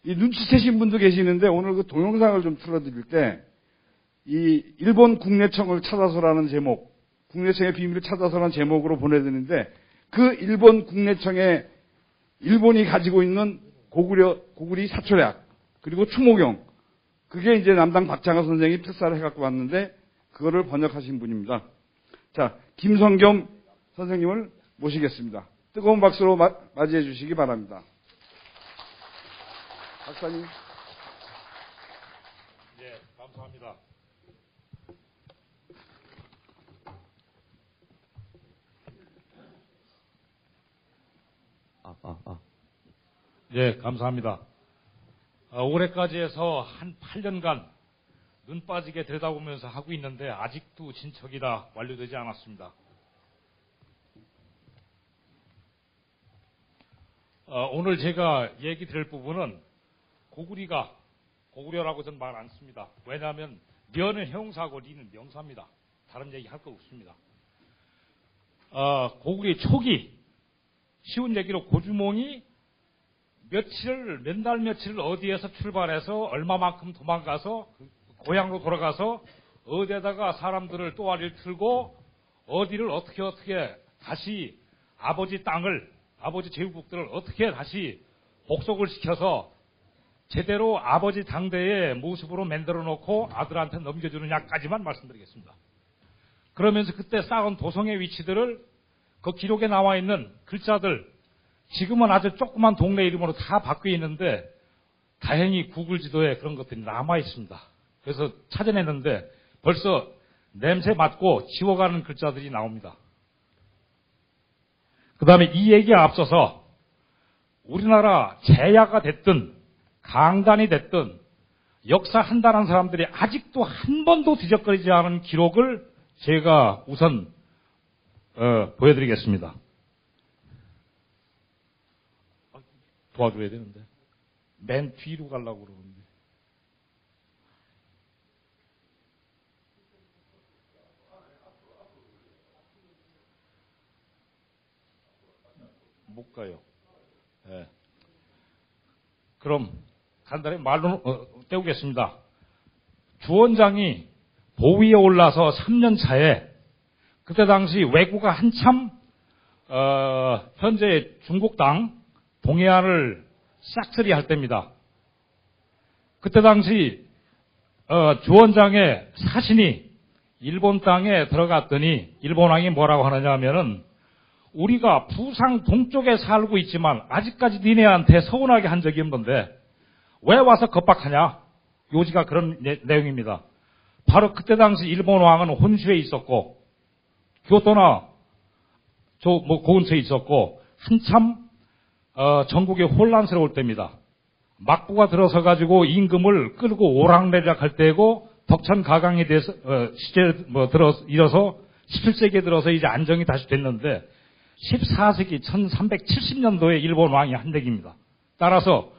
이 눈치채신 분도 계시는데 오늘 그 동영상을 좀 틀어드릴 때 이 일본 국내청을 찾아서라는 제목, 국내청의 비밀을 찾아서라는 제목으로 보내드리는데 그 일본 국내청에 일본이 가지고 있는 고구리 사초약 그리고 추모경 그게 이제 남당 박장하 선생이 필사를 해갖고 왔는데 그거를 번역하신 분입니다. 자, 김성겸 선생님을 모시겠습니다. 뜨거운 박수로 맞이해 주시기 바랍니다. 박사님. 네, 감사합니다. 네, 감사합니다. 올해까지 해서 한 8년간 눈 빠지게 들여다보면서 하고 있는데 아직도 진척이 다 완료되지 않았습니다. 오늘 제가 얘기 드릴 부분은 고구려라고 저는 말 안 씁니다. 왜냐하면 려는 형사고 리는 명사입니다. 다른 얘기 할 거 없습니다. 고구리 초기 쉬운 얘기로 고주몽이 몇 달 며칠을 어디에서 출발해서 얼마만큼 도망가서 고향으로 돌아가서 어디에다가 사람들을 또아리를 틀고 어디를 어떻게 다시 아버지 땅을 아버지 제후국들을 어떻게 다시 복속을 시켜서 제대로 아버지 당대의 모습으로 만들어 놓고 아들한테 넘겨주느냐까지만 말씀드리겠습니다. 그러면서 그때 쌓은 도성의 위치들을 그 기록에 나와 있는 글자들 지금은 아주 조그만 동네 이름으로 다 바뀌어 있는데 다행히 구글 지도에 그런 것들이 남아 있습니다. 그래서 찾아냈는데 벌써 냄새 맡고 지워가는 글자들이 나옵니다. 그 다음에 이 얘기에 앞서서 우리나라 제야가 됐든 강단이 됐든 역사한다는 사람들이 아직도 한 번도 뒤적거리지 않은 기록을 제가 우선 보여드리겠습니다. 도와줘야 되는데 맨 뒤로 가려고 그러는데 못 가요. 네. 그럼 간단히 말로 때우겠습니다. 주원장이 보위에 올라서 3년 차에 그때 당시 왜구가 한참 현재 중국 땅 동해안을 싹쓸이 할 때입니다. 그때 당시 주원장의 사신이 일본 땅에 들어갔더니 일본 왕이 뭐라고 하느냐 하면은 우리가 부상 동쪽에 살고 있지만 아직까지 니네한테 서운하게 한 적이 없는데 왜 와서 겁박하냐? 요지가 그런 내용입니다. 바로 그때 당시 일본 왕은 혼수에 있었고 교토나 그 근처에 있었고 한참 전국이 혼란스러울 때입니다. 막부가 들어서 가지고 임금을 끌고 오락내락 할 때고 덕천 가강에 대해서 이어서 17세기에 들어서 이제 안정이 다시 됐는데 14세기 1370년도에 일본 왕이 한 댁입니다. 따라서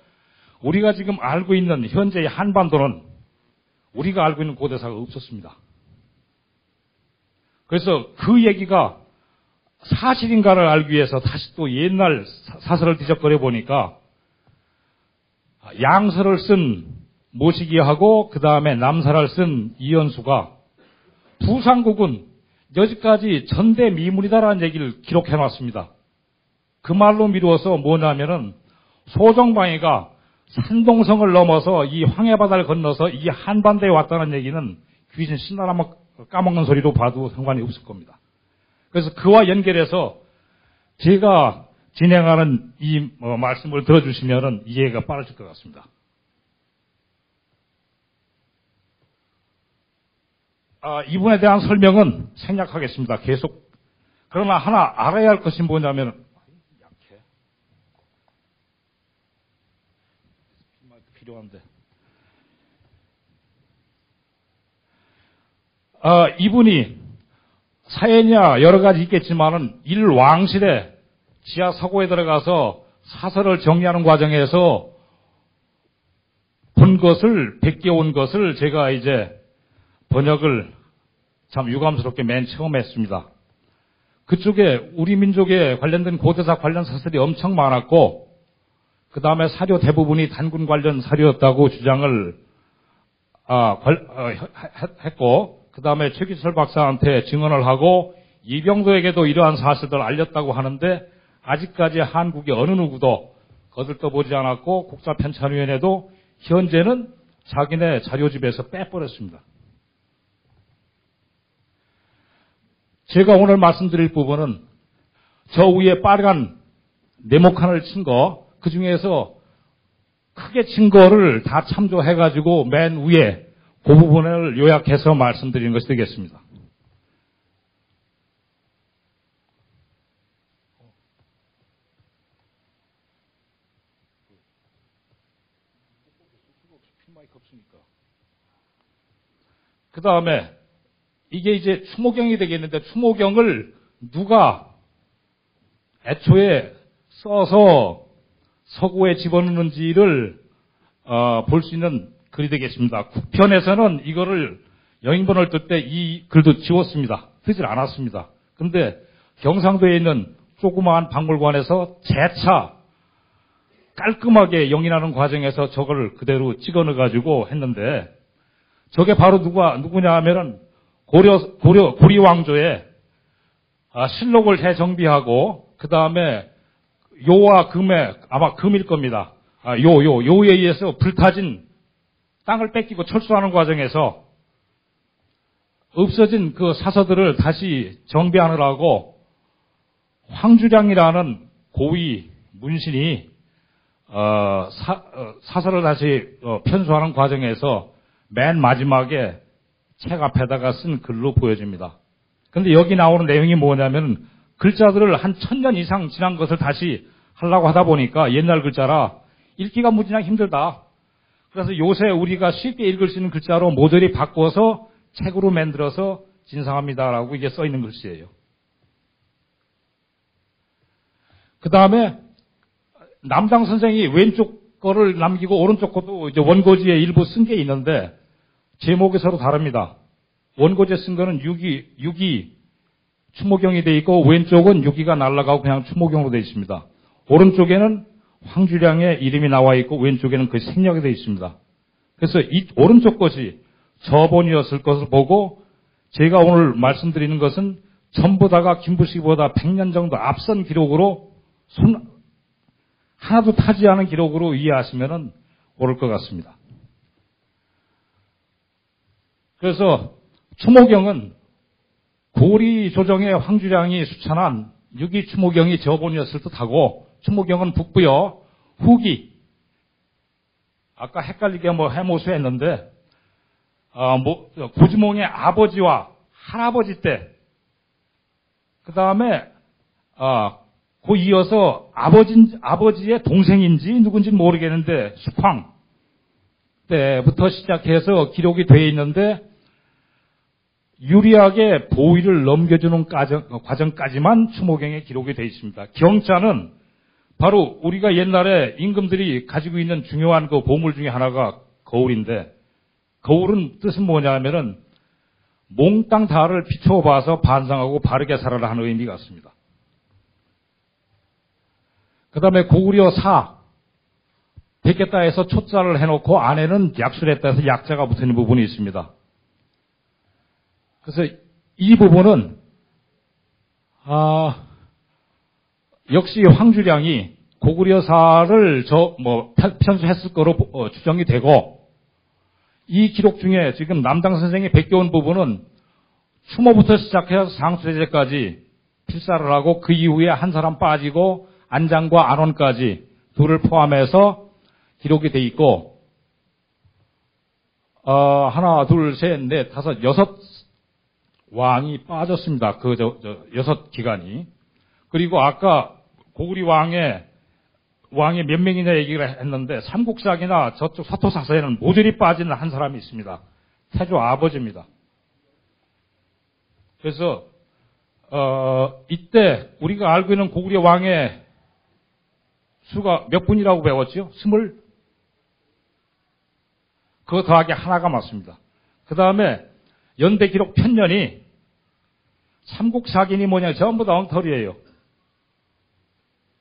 우리가 지금 알고 있는 현재의 한반도는 우리가 알고 있는 고대사가 없었습니다. 그래서 그 얘기가 사실인가를 알기 위해서 다시 또 옛날 사설을 뒤적거려 보니까 양서를 쓴 모시기하고 그 다음에 남사를 쓴 이연수가 부상국은 여기까지 전대미문이다라는 얘기를 기록해 놨습니다. 그 말로 미루어서 뭐냐면은 소정방이가 산동성을 넘어서 이 황해바다를 건너서 이 한반도에 왔다는 얘기는 귀신 신나라 까먹는 소리로 봐도 상관이 없을 겁니다. 그래서 그와 연결해서 제가 진행하는 이 말씀을 들어주시면은 이해가 빠르실 것 같습니다. 이분에 대한 설명은 생략하겠습니다. 계속. 그러나 하나 알아야 할 것이 뭐냐면 약해. 필요한데. 이분이 사연이야 여러 가지 있겠지만은 일왕실에 지하 서고에 들어가서 사설을 정리하는 과정에서 본 것을 베껴온 것을 제가 이제 번역을 참 유감스럽게 맨 처음 했습니다. 그쪽에 우리 민족에 관련된 고대사 관련 사설이 엄청 많았고 그 다음에 사료 대부분이 단군 관련 사료였다고 주장을 했고, 그 다음에 최기철 박사한테 증언을 하고 이병도에게도 이러한 사실들을 알렸다고 하는데 아직까지 한국의 어느 누구도 거들떠보지 않았고 국사편찬위원회도 현재는 자기네 자료집에서 빼버렸습니다. 제가 오늘 말씀드릴 부분은 저 위에 빨간 네모칸을 친 거, 그 중에서 크게 친 거를 다 참조해가지고 맨 위에 그 부분을 요약해서 말씀드리는 것이 되겠습니다. 그 다음에 이게 이제 추모경이 되겠는데 추모경을 누가 애초에 써서 서고에 집어넣는지를 볼 수 있는 글이 되겠습니다. 국편에서는 이거를 영인본을 뜰 때 이 글도 지웠습니다. 뜨질 않았습니다. 그런데 경상도에 있는 조그마한 박물관에서 재차 깔끔하게 영인하는 과정에서 저걸 그대로 찍어 넣어가지고 했는데 저게 바로 누구냐 하면은 고리 왕조의 실록을 재정비하고 그 다음에 요와 금에 아마 금일 겁니다. 요에 의해서 불타진 땅을 뺏기고 철수하는 과정에서 없어진 그 사서들을 다시 정비하느라고 황주량이라는 고위 문신이 사서를 다시 편수하는 과정에서 맨 마지막에 책 앞에다가 쓴 글로 보여집니다. 그런데 여기 나오는 내용이 뭐냐면 글자들을 한 1000년 이상 지난 것을 다시 하려고 하다 보니까 옛날 글자라 읽기가 무지나 힘들다. 그래서 요새 우리가 쉽게 읽을 수 있는 글자로 모조리 바꿔서 책으로 만들어서 진상합니다라고 이게 써 있는 글씨예요. 그 다음에 남당 선생이 왼쪽 거를 남기고 오른쪽 것도 이제 원고지에 일부 쓴 게 있는데 제목이 서로 다릅니다. 원고지에 쓴 거는 6이 추모경이 돼 있고 왼쪽은 6이가 날아가고 그냥 추모경으로 돼 있습니다. 오른쪽에는 황주량의 이름이 나와 있고 왼쪽에는 그 생략이 돼 있습니다. 그래서 이 오른쪽 것이 저본이었을 것을 보고 제가 오늘 말씀드리는 것은 전부 다가 김부식보다 100년 정도 앞선 기록으로 하나도 타지 않은 기록으로 이해하시면 옳을 것 같습니다. 그래서 추모경은 고리 조정의 황주량이 수찬한 6위 추모경이 저본이었을 듯하고 추모경은 북부여 후기 아까 헷갈리게 해모수 했는데 고주몽의 아버지와 할아버지 때 그 다음에 그 이어서 아버지의 동생인지 누군지 모르겠는데 숙황 때부터 시작해서 기록이 되어 있는데 유리하게 보위를 넘겨주는 과정까지만 추모경에 기록이 되어 있습니다. 경자는 바로 우리가 옛날에 임금들이 가지고 있는 중요한 그 보물 중에 하나가 거울인데 거울은 뜻은 뭐냐면은 몽땅 다를 비춰봐서 반성하고 바르게 살아라 하는 의미 같습니다. 그 다음에 고구려 사 백개따에서 초자를 해놓고 안에는 약술했다 해서 약자가 붙어있는 부분이 있습니다. 그래서 이 부분은 역시 황주량이 고구려사를 편수했을 거로 추정이 되고 이 기록 중에 지금 남당 선생이 베껴온 부분은 추모부터 시작해서 상수대제까지 필사를 하고 그 이후에 한 사람 빠지고 안장과 안원까지 둘을 포함해서 기록이 돼 있고 하나, 둘, 셋, 넷, 다섯, 6 왕이 빠졌습니다. 그 6 기간이. 그리고 아까 고구리 왕의 몇 명이냐 얘기를 했는데 삼국사기나 저쪽 서토사서에는 모조리 빠진 한 사람이 있습니다. 태조 아버지입니다. 그래서 이때 우리가 알고 있는 고구려 왕의 수가 몇 분이라고 배웠죠? 20? 그거 더하기 하나가 맞습니다. 그 다음에 연대 기록 편년이 삼국사기니 뭐냐 전부 다 엉터리예요.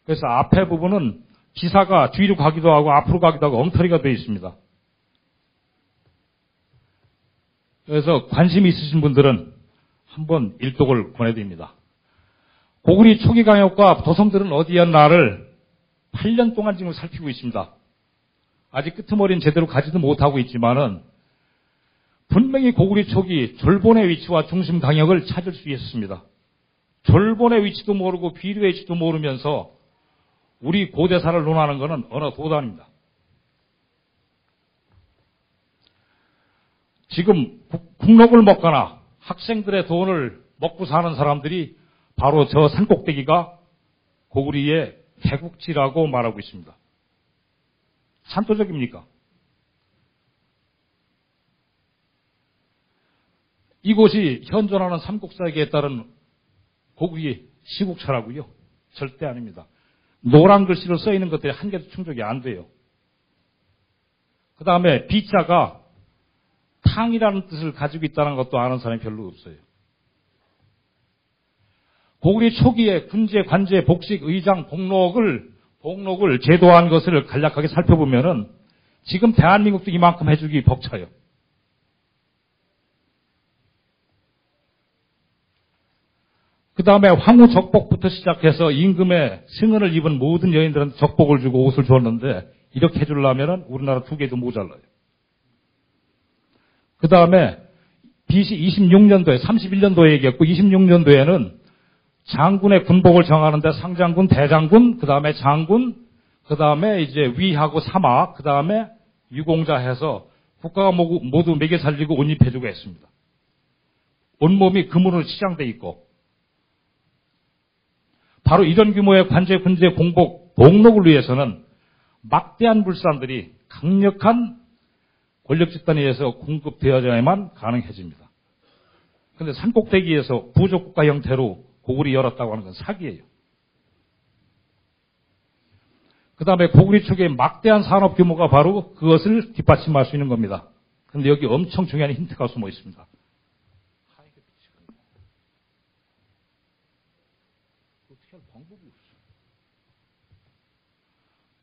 그래서 앞에 부분은 기사가 뒤로 가기도 하고 앞으로 가기도 하고 엉터리가 되어 있습니다. 그래서 관심이 있으신 분들은 한번 일독을 권해드립니다. 고구리 초기 강역과 도성들은 어디였나를 8년 동안 지금 살피고 있습니다. 아직 끄트머리는 제대로 가지도 못하고 있지만은 분명히 고구리 초기 졸본의 위치와 중심 강역을 찾을 수 있었습니다. 졸본의 위치도 모르고 비류의 위치도 모르면서 우리 고대사를 논하는 것은 어느 도단입니다. 지금 국록을 먹거나 학생들의 돈을 먹고 사는 사람들이 바로 저 산꼭대기가 고구리의 개국지라고 말하고 있습니다. 산토적입니까? 이곳이 현존하는 삼국사기에 따른 고구리 시국차라고요? 절대 아닙니다. 노란 글씨로 써있는 것들이 한 개도 충족이 안 돼요. 그 다음에 비자가 탕이라는 뜻을 가지고 있다는 것도 아는 사람이 별로 없어요. 고구리 초기에 군제, 관제, 복식, 의장, 복록을 제도한 것을 간략하게 살펴보면은 지금 대한민국도 이만큼 해주기 벅차요. 그 다음에 황후 적복부터 시작해서 임금의 승은을 입은 모든 여인들한테 적복을 주고 옷을 줬는데 이렇게 해주려면 우리나라 두 개도 모자라요. 그 다음에 BC 26년도에 31년도에 얘기했고 26년도에는 장군의 군복을 정하는데 상장군, 대장군, 그 다음에 장군, 그 다음에 이제 위하고 사마, 그 다음에 유공자 해서 국가가 모두 먹여 살리고 옷 입혀주고 했습니다. 온몸이 금으로 치장돼 있고 바로 이런 규모의 관제, 군제, 공복, 복록을 위해서는 막대한 불산들이 강력한 권력 집단에 의해서 공급되어야만 가능해집니다. 그런데 산꼭대기에서 부족국가 형태로 고구리 열었다고 하는 건 사기예요. 그 다음에 고구리 쪽에 막대한 산업 규모가 바로 그것을 뒷받침할 수 있는 겁니다. 그런데 여기 엄청 중요한 힌트가 숨어 있습니다.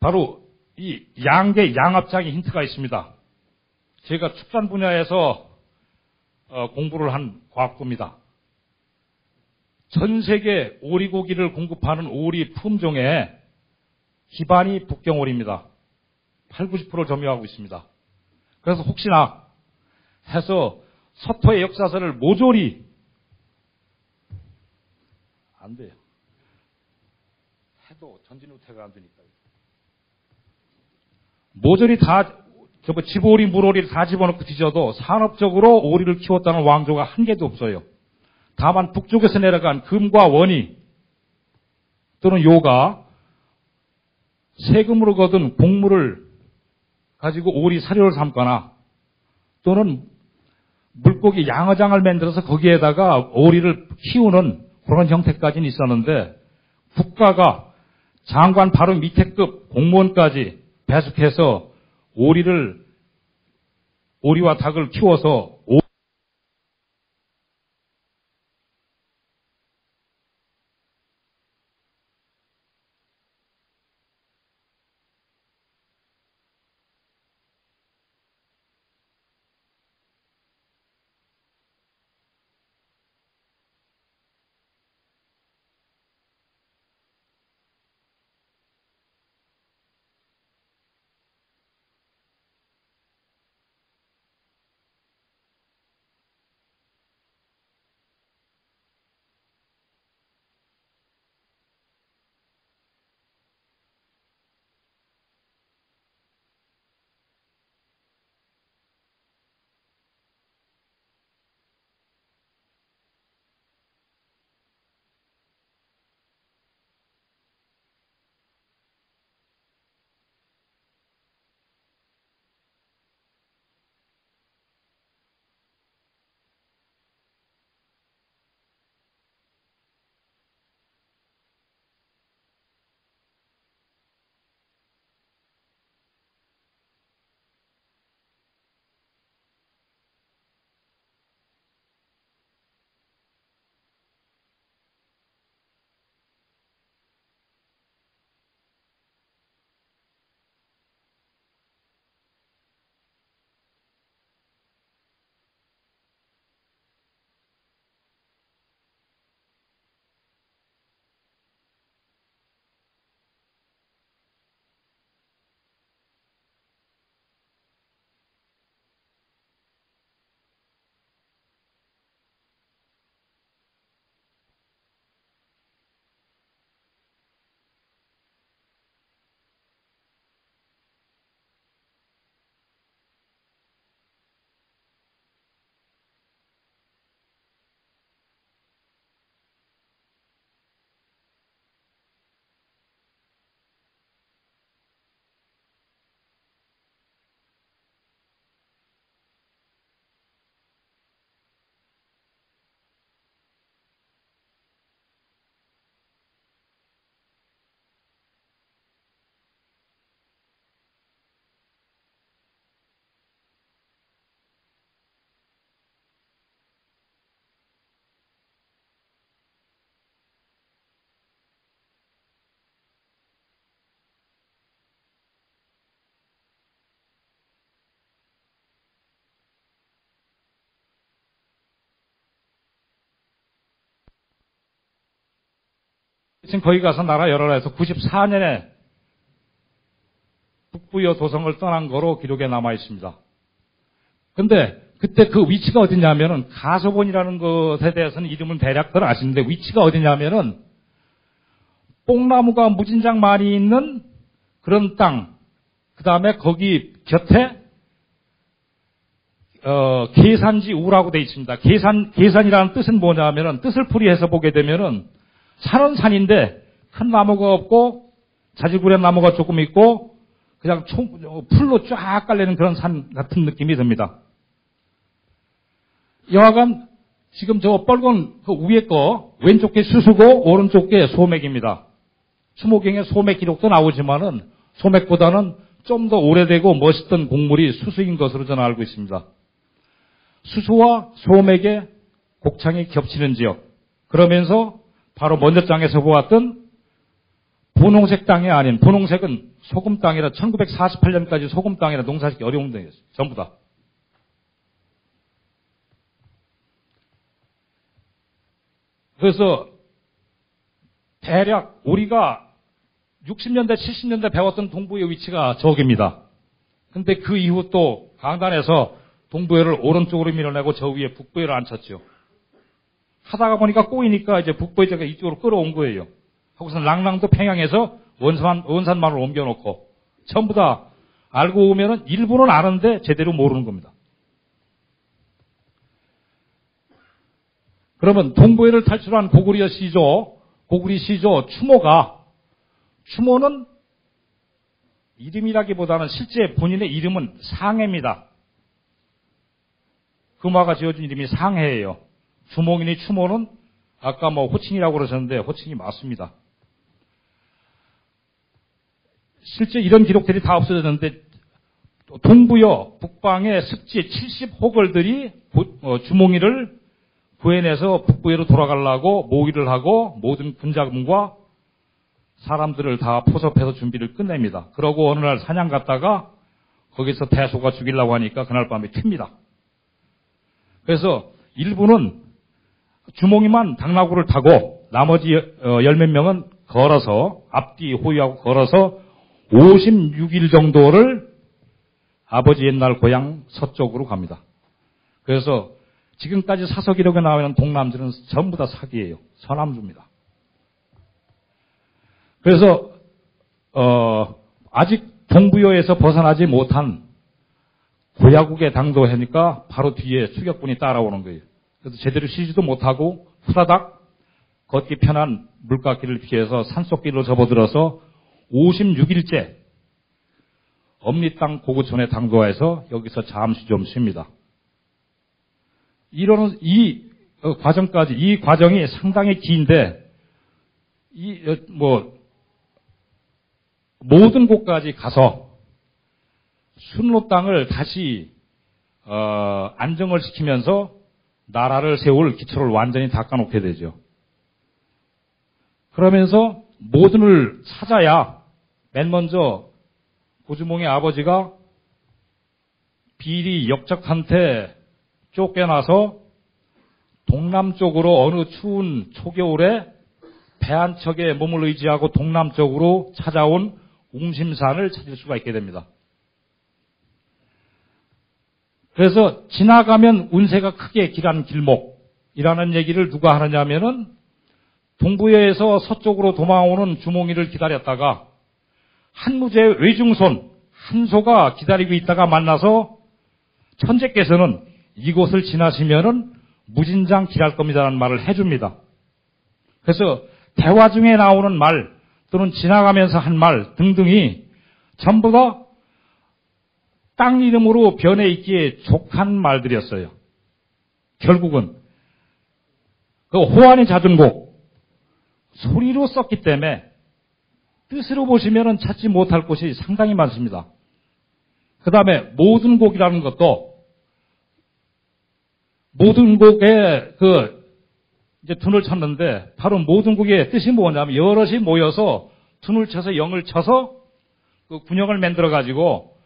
바로 이 양계 양압장의 힌트가 있습니다. 제가 축산 분야에서 공부를 한 과학부입니다. 전 세계 오리고기를 공급하는 오리 품종의 기반이 북경오리입니다. 80~90% 점유하고 있습니다. 그래서 혹시나 해서 서토의 역사서를 모조리 안 돼요. 해도 전진 후퇴가 안 되니까요. 모조리 다 집오리, 물오리를 다 집어넣고 뒤져도 산업적으로 오리를 키웠다는 왕조가 한 개도 없어요. 다만 북쪽에서 내려간 금과 원이 또는 요가 세금으로 거둔 곡물을 가지고 오리 사료를 삼거나 또는 물고기 양어장을 만들어서 거기에다가 오리를 키우는 그런 형태까지는 있었는데 국가가 장관 바로 밑에 급 공무원까지 배숙해서 오리와 닭을 키워서 지금 거기 가서 나라 열어라 해서 94년에 북부여 도성을 떠난 거로 기록에 남아 있습니다. 근데 그때 그 위치가 어디냐면은 가소본이라는 것에 대해서는 이름은 대략들 아시는데 위치가 어디냐면은 뽕나무가 무진장 많이 있는 그런 땅, 그 다음에 거기 곁에 계산지 우라고 되어 있습니다. 계산이라는 뜻은 뭐냐면은 뜻을 풀이해서 보게 되면은 산은 산인데 큰 나무가 없고 자질구레 나무가 조금 있고 그냥 풀로 쫙 깔리는 그런 산 같은 느낌이 듭니다. 여하간 지금 저 빨간 그 위에 거 왼쪽 게 수수고 오른쪽 게 소맥입니다. 추모경에 소맥 기록도 나오지만은 소맥보다는 좀 더 오래되고 멋있던 곡물이 수수인 것으로 저는 알고 있습니다. 수수와 소맥의 곡창이 겹치는 지역. 그러면서 바로 먼저 장에서 보았던 분홍색 땅이 아닌, 분홍색은 소금 땅이라 1948년까지 소금 땅이라 농사짓기 어려운 땅이었어요. 전부 다. 그래서 대략 우리가 60년대, 70년대 배웠던 동부의 위치가 저기입니다. 근데 그 이후 또 강단에서 동부여를 오른쪽으로 밀어내고 저 위에 북부여를 앉혔죠. 하다가 보니까 꼬이니까 이제 북부여가 이쪽으로 끌어온 거예요. 하고서 랑랑도 평양에서 원산만을 옮겨놓고 전부 다 알고 오면은 일부는 아는데 제대로 모르는 겁니다. 그러면 동부여를 탈출한 고구리 시조 추모는 이름이라기보다는 실제 본인의 이름은 상해입니다. 금화가 지어준 이름이 상해예요. 주몽이니 추모는 아까 뭐 호칭이라고 그러셨는데 호칭이 맞습니다. 실제 이런 기록들이 다 없어졌는데 동부여 북방의 습지 70호걸들이 주몽이를 구해내서 북부여로 돌아가려고 모의를 하고 모든 군자금과 사람들을 다 포섭해서 준비를 끝냅니다. 그러고 어느 날 사냥 갔다가 거기서 대소가 죽이려고 하니까 그날 밤에 튑니다. 그래서 일부는 주몽이만 당나귀를 타고 나머지 10몇 명은 걸어서 앞뒤 호위하고 걸어서 56일 정도를 아버지 옛날 고향 서쪽으로 갑니다. 그래서 지금까지 사서 기록에 나오는 동남주는 전부 다 사기예요. 서남주입니다. 그래서 아직 동부여에서 벗어나지 못한 고야국에 당도하니까 바로 뒤에 추격군이 따라오는 거예요. 그래서 제대로 쉬지도 못하고 후다닥 걷기 편한 물가길을 피해서 산속길로 접어들어서 56일째 엄리 땅 고구촌에 당도해서 여기서 잠시 좀 쉽니다. 이러는 이 과정이 상당히 긴데 모든 곳까지 가서 순로 땅을 다시 안정을 시키면서 나라를 세울 기초를 완전히 닦아놓게 되죠. 그러면서 모든을 찾아야 맨 먼저 고주몽의 아버지가 비리 역적한테 쫓겨나서 동남쪽으로 어느 추운 초겨울에 배 한 척에 몸을 의지하고 동남쪽으로 찾아온 웅심산을 찾을 수가 있게 됩니다. 그래서 지나가면 운세가 크게 길한 길목이라는 얘기를 누가 하느냐면은 동부여에서 서쪽으로 도망오는 주몽이를 기다렸다가 한무제의 외중손 한소가 기다리고 있다가 만나서 천재께서는 이곳을 지나시면은 무진장 길할 겁니다라는 말을 해줍니다. 그래서 대화 중에 나오는 말 또는 지나가면서 한 말 등등이 전부 다 땅 이름으로 변해 있기에 족한 말들이었어요. 결국은 그 호환이 잦은 곡 소리로 썼기 때문에 뜻으로 보시면은 찾지 못할 곳이 상당히 많습니다. 그 다음에 모든 곡이라는 것도 모든 곡에 이제 둔을 쳤는데 바로 모든 곡의 뜻이 뭐냐면 여럿이 모여서 둔을 쳐서 영을 쳐서 그 군영을 만들어 가지고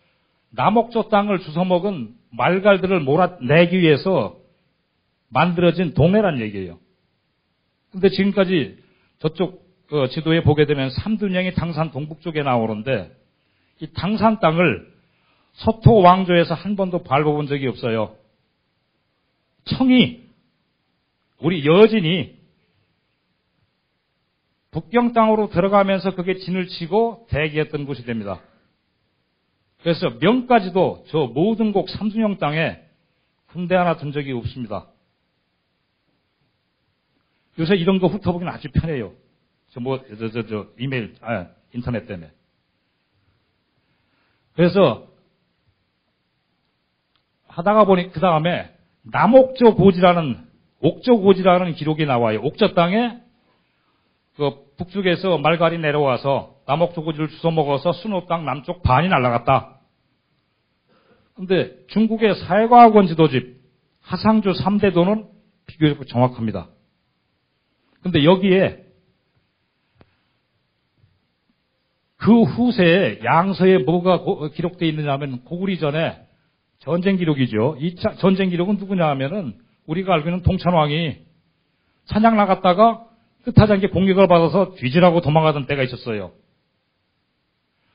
남옥조 땅을 주워먹은 말갈들을 몰아내기 위해서 만들어진 동네란 얘기예요. 근데 지금까지 저쪽 그 지도에 보게 되면 삼둔영이 당산 동북쪽에 나오는데 이 당산 땅을 서토 왕조에서 한 번도 밟아본 적이 없어요. 청이 우리 여진이 북경 땅으로 들어가면서 그게 진을 치고 대기했던 곳이 됩니다. 그래서 명까지도 저 모든곡 삼둔영 땅에 군대 하나 둔 적이 없습니다. 요새 이런 거 훑어보기는 아주 편해요. 이메일, 인터넷 때문에. 그래서 하다가 보니 그 다음에 옥저고지라는 기록이 나와요. 옥저 땅에 그 북쪽에서 말갈이 내려와서 남옥저고지를 주워먹어서 순호 땅 남쪽 반이 날아갔다. 근데 중국의 사회과학원 지도집 하상주 3대도는 비교적 정확합니다. 근데 여기에 그 후세에 양서에 뭐가 기록되어 있느냐 하면 고구려 이전에 전쟁 기록이죠. 이 전쟁 기록은 누구냐 하면은 우리가 알고 있는 동천왕이 사냥 나갔다가 뜻하지 않게 공격을 받아서 뒤지라고 도망가던 때가 있었어요.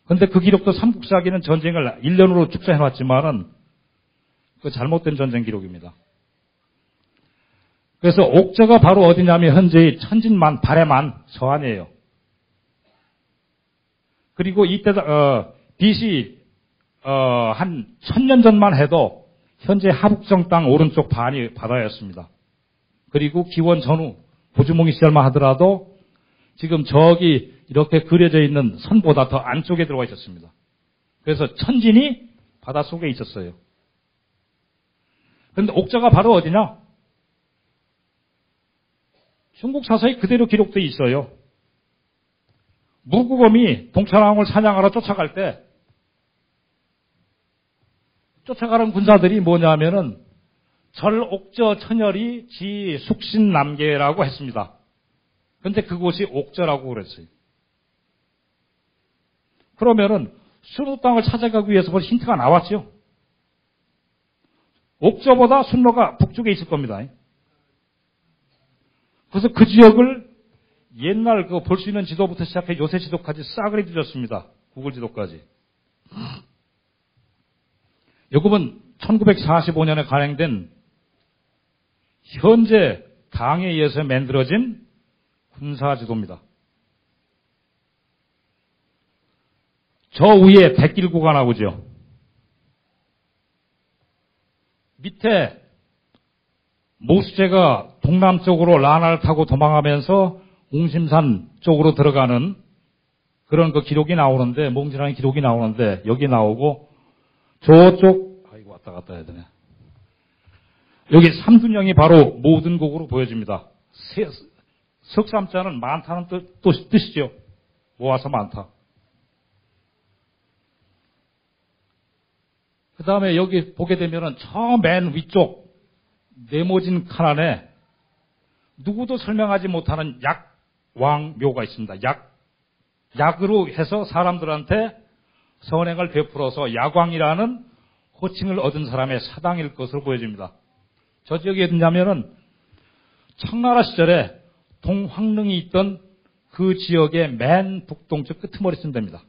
근데 그 기록도 삼국사기는 전쟁을 1년으로 축소해놨지만은 그 잘못된 전쟁 기록입니다. 그래서 옥저가 바로 어디냐면 현재의 천진만, 발해만 서안이에요. 그리고 이때 BC 한 1000년 전만 해도 현재 하북정 땅 오른쪽 반이 바다였습니다. 그리고 기원 전후 고주몽이 시절만 하더라도 지금 저기 이렇게 그려져 있는 선보다 더 안쪽에 들어가 있었습니다. 그래서 천진이 바닷속에 있었어요. 그런데 옥저가 바로 어디냐? 중국 사서에 그대로 기록되어 있어요. 무구검이 동천왕을 사냥하러 쫓아갈 때 쫓아가는 군사들이 뭐냐면은 절옥저 천열이 지 숙신남계라고 했습니다. 그런데 그곳이 옥저라고 그랬어요. 그러면은 순호 땅을 찾아가기 위해서 벌써 힌트가 나왔죠. 옥저보다 순로가 북쪽에 있을 겁니다. 그래서 그 지역을 옛날 그 볼 수 있는 지도부터 시작해 요새 지도까지 싸그리 뒤졌습니다. 구글 지도까지. 요금은 1945년에 발행된 현재 당에 의해서 만들어진 군사지도입니다. 저 위에 백길구가 나오죠. 밑에 모수제가 동남쪽으로 라나를 타고 도망하면서 웅심산 쪽으로 들어가는 그런 그 기록이 나오는데, 몽지라는 기록이 나오는데, 여기 나오고, 저쪽, 이거 왔다 갔다 해야 되네. 여기 삼둔영이 바로 모든 곡으로 보여집니다. 석삼자는 많다는 뜻이죠. 모아서 많다. 그 다음에 여기 보게 되면은 저 맨 위쪽 네모진 칸 안에 누구도 설명하지 못하는 약왕묘가 있습니다. 약으로 해서 사람들한테 선행을 베풀어서 약왕이라는 호칭을 얻은 사람의 사당일 것으로 보여집니다. 저 지역이 어디냐면은 청나라 시절에 동황릉이 있던 그 지역의 맨 북동쪽 끄트머리쯤 됩니다.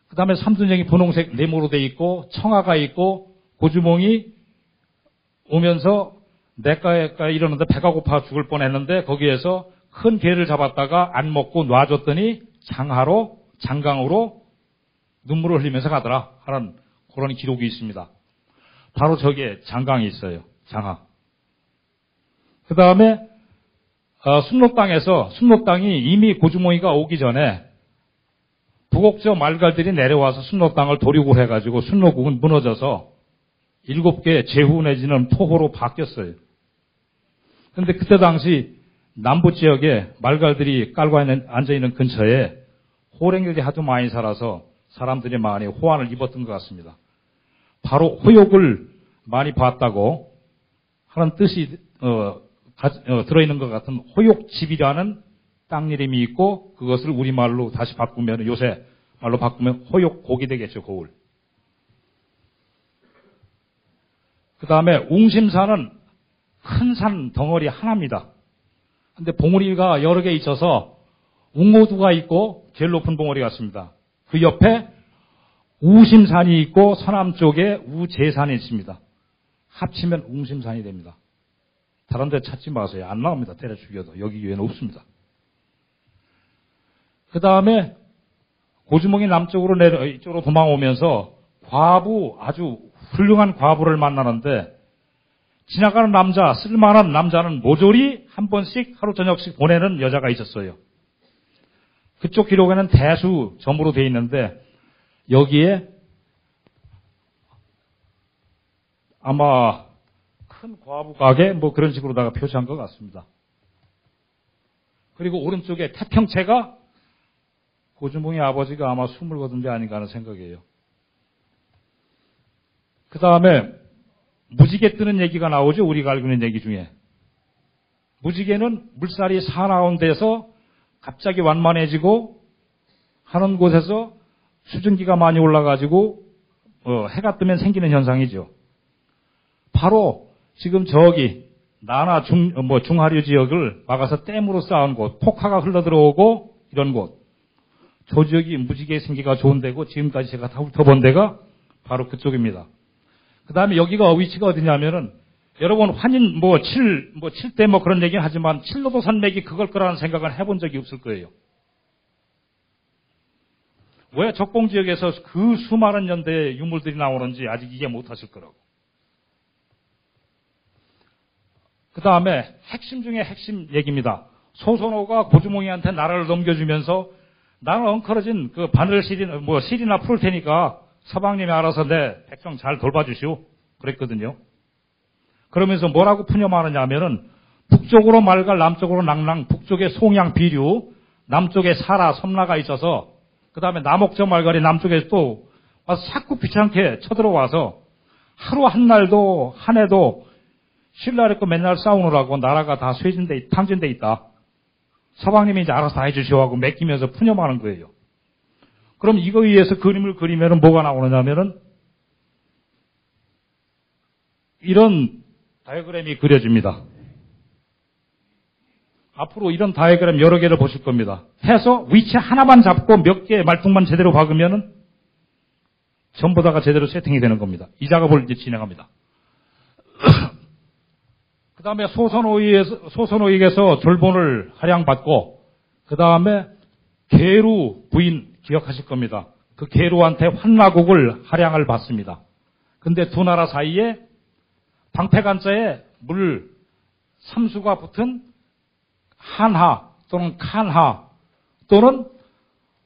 그 다음에 삼둔영이 분홍색 네모로 돼 있고 청하가 있고 고주몽이 오면서 내과에까 이러는데 배가 고파 죽을 뻔했는데 거기에서 큰 개를 잡았다가 안 먹고 놔줬더니 장강으로 눈물을 흘리면서 가더라 하는 그런 기록이 있습니다. 바로 저기에 장강이 있어요. 장하. 그 다음에 순로 땅이 이미 고주몽이가 오기 전에 북옥저 말갈들이 내려와서 순로 땅을 도륙을 해가지고 순로국은 무너져서 7개 제후 내지는 포호로 바뀌었어요. 그런데 그때 당시 남부 지역에 말갈들이 깔고 앉아있는 근처에 호랭이들이 하도 많이 살아서 사람들이 많이 호환을 입었던 것 같습니다. 바로 호욕을 많이 봤다고 하는 뜻이 들어있는 것 같은 호욕집이라는 땅 이름이 있고 그것을 우리말로 다시 바꾸면 요새 말로 바꾸면 호욕곡이 되겠죠. 고을. 그 다음에 웅심산은 큰 산 덩어리 하나입니다. 근데 봉우리가 여러 개 있어서 웅호두가 있고 제일 높은 봉우리가 있습니다. 그 옆에 우심산이 있고 서남 쪽에 우제산이 있습니다. 합치면 웅심산이 됩니다. 다른 데 찾지 마세요. 안 나옵니다. 때려 죽여도. 여기 외에는 없습니다. 그 다음에 고주몽이 남쪽으로 이쪽으로 도망오면서 아주 훌륭한 과부를 만나는데 지나가는 남자, 쓸만한 남자는 모조리 한 번씩 하루 저녁씩 보내는 여자가 있었어요. 그쪽 기록에는 대수 점으로 되어 있는데 여기에 아마 큰 과부 가게 뭐 그런 식으로다가 표시한 것 같습니다. 그리고 오른쪽에 태평채가 고주몽의 아버지가 아마 숨을 거둔 데 아닌가 하는 생각이에요. 그 다음에 무지개 뜨는 얘기가 나오죠. 우리가 알고 있는 얘기 중에. 무지개는 물살이 사나운 데서 갑자기 완만해지고 하는 곳에서 수증기가 많이 올라가지고 해가 뜨면 생기는 현상이죠. 바로 지금 저기 나나 중하류 지역을 막아서 댐으로 쌓은 곳, 폭하가 흘러들어오고 이런 곳. 저 지역이 무지개 생기가 좋은 데고 지금까지 제가 다 훑어본 데가 바로 그쪽입니다. 그 다음에 여기가 위치가 어디냐면은 여러분 환인 7대 그런 얘기는 하지만 칠로도 산맥이 그걸 거라는 생각은 해본 적이 없을 거예요. 왜 적봉 지역에서 그 수많은 연대의 유물들이 나오는지 아직 이해 못하실 거라고. 그 다음에 핵심 중에 핵심 얘기입니다. 소선호가 고주몽이한테 나라를 넘겨주면서 나는 엉클어진 그 실이나 풀 테니까 서방님이 알아서 내 백성 잘 돌봐주시오. 그랬거든요. 그러면서 뭐라고 푸념하느냐 하면은 북쪽으로 말갈, 남쪽으로 낭랑, 북쪽에 송양 비류, 남쪽에 사라, 섬나가 있어서 그 다음에 남옥저 말갈이 남쪽에 또 와서 자꾸 귀찮게 쳐들어와서 하루 한 날도 한 해도 신라를 맨날 싸우느라고 나라가 다 탕진돼 있다. 서방님이 이제 알아서 다 해주시오 하고 맡기면서 푸념하는 거예요. 그럼 이거에 의해서 그림을 그리면은 뭐가 나오느냐면은 이런 다이어그램이 그려집니다. 앞으로 이런 다이어그램 여러 개를 보실 겁니다. 해서 위치 하나만 잡고 몇 개의 말뚝만 제대로 박으면은 전부 다가 제대로 세팅이 되는 겁니다. 이 작업을 이제 진행합니다. 그 다음에 소선호에게서 졸본을 할양받고 그 다음에 계루 부인 기억하실 겁니다. 그 계루한테 환나국을 할양을 받습니다. 근데 두 나라 사이에 방패간자에 물 삼수가 붙은 한하 또는 칸하 또는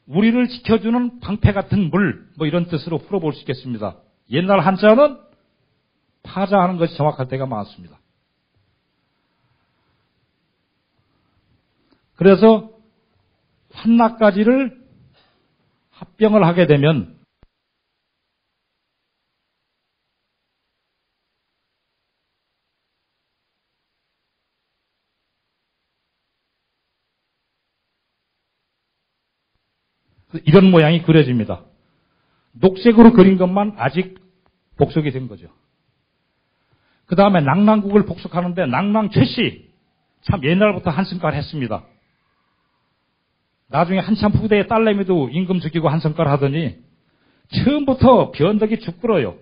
우리를 지켜주는 방패 같은 물 이런 뜻으로 풀어볼 수 있겠습니다. 옛날 한자는 파자하는 것이 정확할 때가 많습니다. 그래서 환나까지를 합병을 하게 되면 이런 모양이 그려집니다. 녹색으로 그린 것만 아직 복속이 된 거죠. 그 다음에 낭랑국을 복속하는데 낭랑 최씨 참 옛날부터 한성깔 했습니다. 나중에 한참 후대의 딸내미도 임금 죽이고 한성깔 하더니 처음부터 변덕이 죽들어요.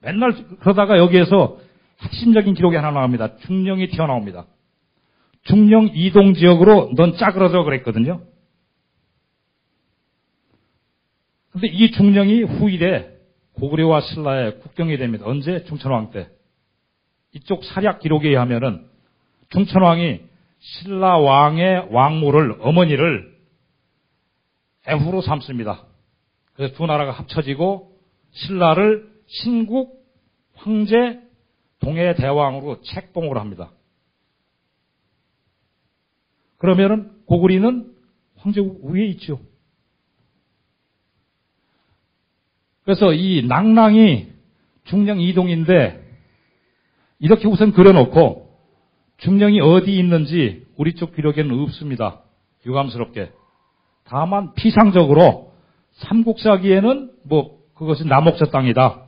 맨날 그러다가 여기에서 핵심적인 기록이 하나 나옵니다. 중령이 튀어나옵니다. 중령 이동 지역으로 넌 짜그러져 그랬거든요. 근데 이 중령이 후일에 고구려와 신라의 국경이 됩니다. 언제? 중천왕 때. 이쪽 사략 기록에 의하면은 중천왕이 신라 왕의 왕모를, 어머니를 애후로 삼습니다. 그래서 두 나라가 합쳐지고 신라를 신국 황제 동해 대왕으로 책봉을 합니다. 그러면은 고구리는 황제 위에 있죠. 그래서 이 낭랑이 중령 이동인데 이렇게 우선 그려놓고 중령이 어디 있는지 우리 쪽 기록에는 없습니다. 유감스럽게. 다만 피상적으로 삼국사기에는 그것이 남옥저 땅이다.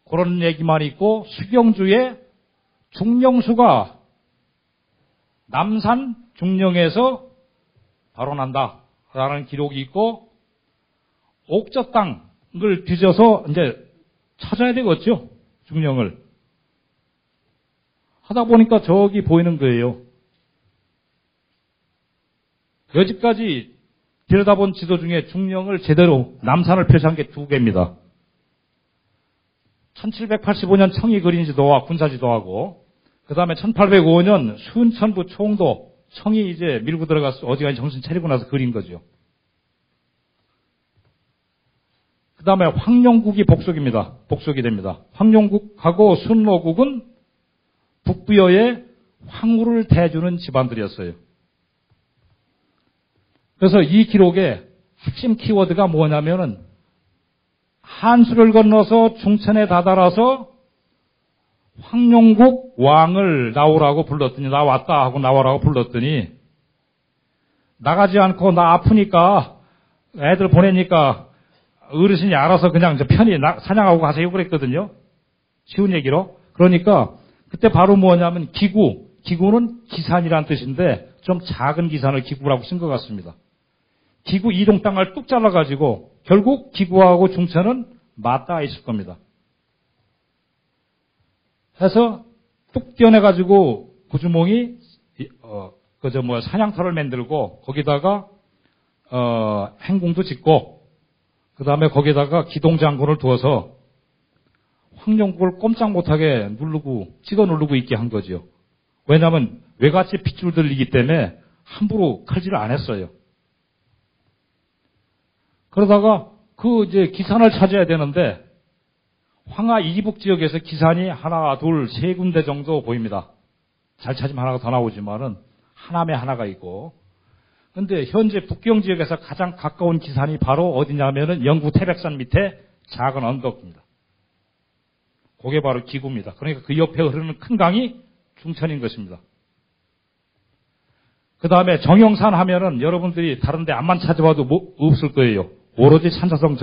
그런 얘기만 있고 수경주에 중령수가 남산 중령에서 발원한다라는 기록이 있고, 옥저 땅을 뒤져서 이제 찾아야 되겠죠, 중령을. 하다 보니까 저기 보이는 거예요. 여지까지 들여다본 지도 중에 중령을 제대로 남산을 표시한 게 2개입니다. 1785년 청이 그린 지도와 군사 지도하고, 그 다음에 1805년 순천부 총도, 청이 이제 밀고 들어가서 어지간히 정신 차리고 나서 그린 거죠. 그 다음에 황룡국이 복속이 됩니다. 황룡국하고 순로국은 북부여의 황후를 대주는 집안들이었어요. 그래서 이 기록의 핵심 키워드가 뭐냐면은 한수를 건너서 중천에 다다라서 황룡국 왕을 나오라고 불렀더니, 나왔다 하고 나오라고 불렀더니, 나가지 않고 나 아프니까 애들 보내니까 어르신이 알아서 그냥 편히 사냥하고 가세요 그랬거든요. 쉬운 얘기로. 그러니까 그때 바로 뭐냐면 기구는 기산이란 뜻인데 좀 작은 기산을 기구라고 쓴 것 같습니다. 기구 이동 땅을 뚝 잘라가지고 결국 기구하고 중천은 맞닿아 있을 겁니다. 해서 뚝 떼어내가지고 고주몽이 사냥터를 만들고 거기다가 행궁도 짓고 그 다음에 거기다가 기동장군을 두어서 황룡국을 꼼짝 못하게 찍어 누르고 있게 한 거죠. 왜냐하면 외갓집 핏줄들이기 때문에 함부로 칼질을 안 했어요. 그러다가 이제 기산을 찾아야 되는데 황하 이북 지역에서 기산이 하나, 둘, 3군데 정도 보입니다. 잘 찾으면 하나가 더 나오지만은 하남에 하나가 있고. 근데 현재 북경 지역에서 가장 가까운 기산이 바로 어디냐면은 영구 태백산 밑에 작은 언덕입니다. 그게 바로 기구입니다. 그러니까 그 옆에 흐르는 큰 강이 중천인 것입니다. 그 다음에 정영산 하면은 여러분들이 다른데 암만 찾아봐도 없을 거예요. 오로지 산사성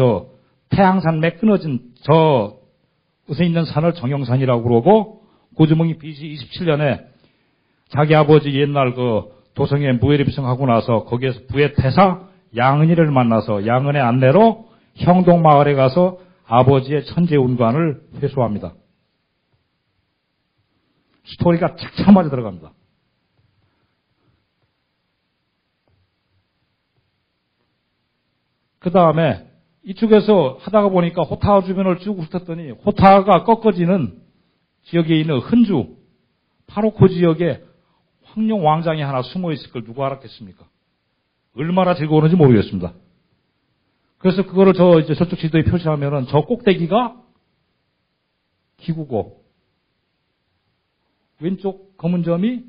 태양산 맥 끊어진 곳에 있는 산을 정영산이라고 그러고, 고주몽이 BC 27년에 자기 아버지 옛날 도성에 무예립성하고 나서 거기에서 부의 태사 양은이를 만나서 양은의 안내로 형동마을에 가서 아버지의 천재운관을 회수합니다. 스토리가 착착 맞아 들어갑니다. 그 다음에 이쪽에서 하다가 보니까 호타 주변을 쭉 훑었더니 호타가 꺾어지는 지역에 있는 흔주, 바로 그 지역에 황룡 왕장이 하나 숨어 있을 걸 누가 알았겠습니까? 얼마나 즐거웠는지 모르겠습니다. 그래서 그거를 저쪽 지도에 표시하면은 저 꼭대기가 기구고 왼쪽 검은 점이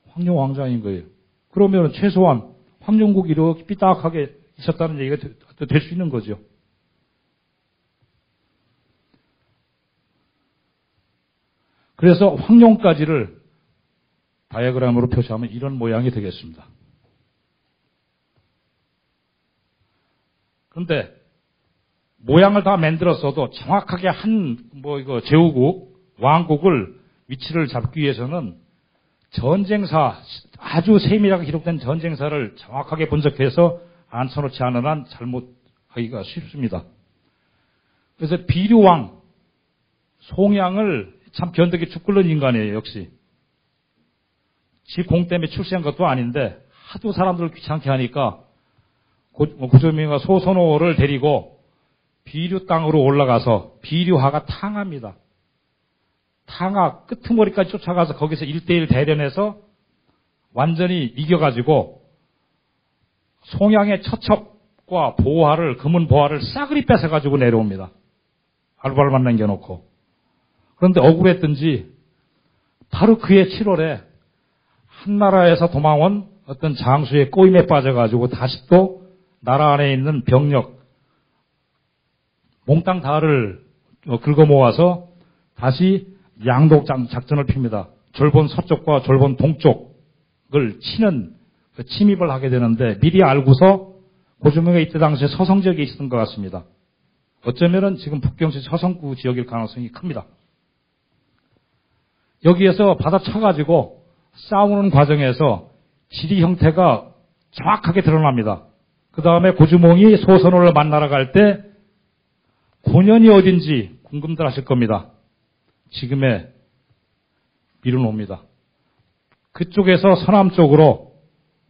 황룡 왕장인 거예요. 그러면은 최소한 황룡국이 이렇게 삐딱하게 있었다는 얘기가 될 수 있는 거죠. 그래서 황룡까지를 다이어그램으로 표시하면 이런 모양이 되겠습니다. 그런데 모양을 다 만들었어도 정확하게 제후국, 왕국을 위치를 잡기 위해서는 전쟁사, 아주 세밀하게 기록된 전쟁사를 정확하게 분석해서 앉혀놓지 않은 한 잘못하기가 쉽습니다. 그래서 비류왕, 송양을 참 변덕이 죽 끓는 인간이에요, 역시. 지 공 때문에 출세한 것도 아닌데 하도 사람들을 귀찮게 하니까 고조민과 소선호를 데리고 비류 땅으로 올라가서 비류하가 탕합니다. 탕하 끄트머리까지 쫓아가서 거기서 1대1 대련해서 완전히 이겨가지고 송양의 처첩과 보화를, 금은 보화를 싸그리 뺏어가지고 내려옵니다. 알발만 남겨놓고. 그런데 억울했던지 바로 그해 7월에 한나라에서 도망온 어떤 장수의 꼬임에 빠져가지고 다시 또 나라 안에 있는 병력 몽땅 다를 긁어 모아서 다시 양독 작전을 핍니다. 졸본 서쪽과 졸본 동쪽을 치는 침입을 하게 되는데 미리 알고서 고주몽이 이때 당시에 서성 지역에 있었던 것 같습니다. 어쩌면은 지금 북경시 서성구 지역일 가능성이 큽니다. 여기에서 받아쳐가지고 싸우는 과정에서 지리 형태가 정확하게 드러납니다. 그 다음에 고주몽이 소선호를 만나러 갈 때 고년이 어딘지 궁금들 하실 겁니다. 지금의 미르노입니다. 그쪽에서 서남쪽으로